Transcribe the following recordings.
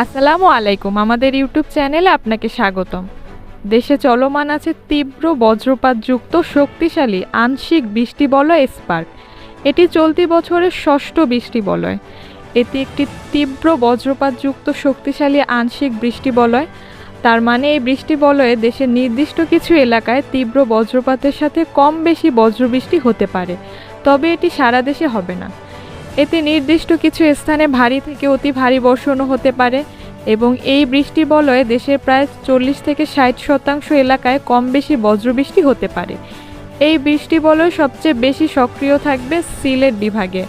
আসসালামু আলাইকুম। আমাদের ইউটিউব চ্যানেলে আপনাকে স্বাগতম। দেশে চলমান আছে তীব্র বজ্রপাতযুক্ত শক্তিশালী আংশিক বৃষ্টিবলয় স্পার্ক। এটি চলতি বছরের ষষ্ঠ বৃষ্টিবলয়। এটি একটি তীব্র বজ্রপাতযুক্ত শক্তিশালী আংশিক বৃষ্টিবলয়। তার মানে এই বৃষ্টিবলয়ে দেশের নির্দিষ্ট কিছু এলাকায় তীব্র বজ্রপাতের সাথে কম বেশি বজ্রবৃষ্টি হতে পারে, তবে এটি সারা দেশে হবে না। এতে নির্দিষ্ট কিছু স্থানে ভারী থেকে অতি ভারী বর্ষণও হতে পারে এবং এই বৃষ্টিবলয়ে দেশের প্রায় 40 থেকে 60% এলাকায় কম বেশি বজ্রবৃষ্টি হতে পারে। এই বৃষ্টিবলয় সবচেয়ে বেশি সক্রিয় থাকবে সিলেট বিভাগে।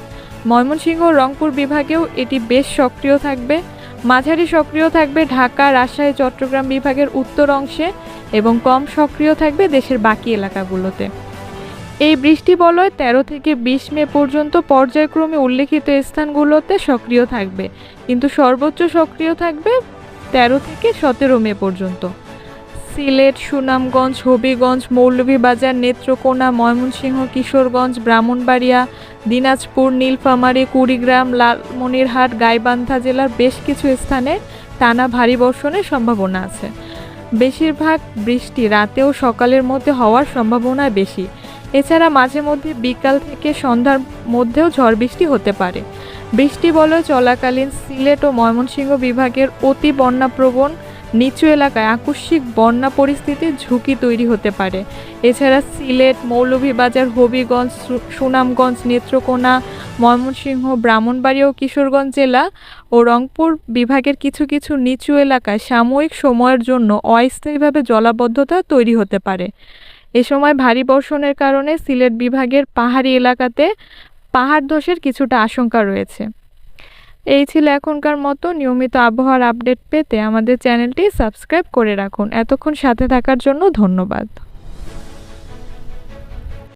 ময়মনসিংহ ও রংপুর বিভাগেও এটি বেশ সক্রিয় থাকবে। মাঝারি সক্রিয় থাকবে ঢাকা, রাজশাহী, চট্টগ্রাম বিভাগের উত্তর অংশে এবং কম সক্রিয় থাকবে দেশের বাকি এলাকাগুলোতে। এই বৃষ্টিবলয় 13 থেকে 20 মে পর্যন্ত পর্যায়ক্রমে উল্লেখিত স্থানগুলোতে সক্রিয় থাকবে, কিন্তু সর্বোচ্চ সক্রিয় থাকবে 13 থেকে 17 মে পর্যন্ত। সিলেট, সুনামগঞ্জ, হবিগঞ্জ, মৌলভীবাজার, নেত্রকোনা, ময়মনসিংহ, কিশোরগঞ্জ, ব্রাহ্মণবাড়িয়া, দিনাজপুর, নীলফামারী, কুড়িগ্রাম, লালমনিরহাট, গাইবান্ধা জেলার বেশ কিছু স্থানে টানা ভারী বর্ষণের সম্ভাবনা আছে। বেশিরভাগ বৃষ্টি রাতে ও সকালের মধ্যে হওয়ার সম্ভাবনা বেশি। এছাড়া মাঝে মধ্যে বিকাল থেকে সন্ধ্যার মধ্যেও ঝড় বৃষ্টি হতে পারে। বৃষ্টিবলয় চলাকালীন সিলেট ও ময়মনসিংহ বিভাগের অতি বন্যাপ্রবণ নিচু এলাকায় আকস্মিক বন্যা পরিস্থিতির ঝুঁকি তৈরি হতে পারে। এছাড়া সিলেট, মৌলভীবাজার, হবিগঞ্জ, সুনামগঞ্জ, নেত্রকোনা, ময়মনসিংহ, ব্রাহ্মণবাড়িয়া ও কিশোরগঞ্জ জেলা ও রংপুর বিভাগের কিছু কিছু নিচু এলাকায় সাময়িক সময়ের জন্য অস্থায়ীভাবে জলাবদ্ধতা তৈরি হতে পারে। এ সময় ভারী বর্ষণের কারণে সিলেট বিভাগের পাহাড়ি এলাকাতে পাহাড় ধসের কিছুটা আশঙ্কা রয়েছে। এই ছিল এখনকার মতো। নিয়মিত আবহাওয়ার আপডেট পেতে আমাদের চ্যানেলটি সাবস্ক্রাইব করে রাখুন। এতক্ষণ সাথে থাকার জন্য ধন্যবাদ।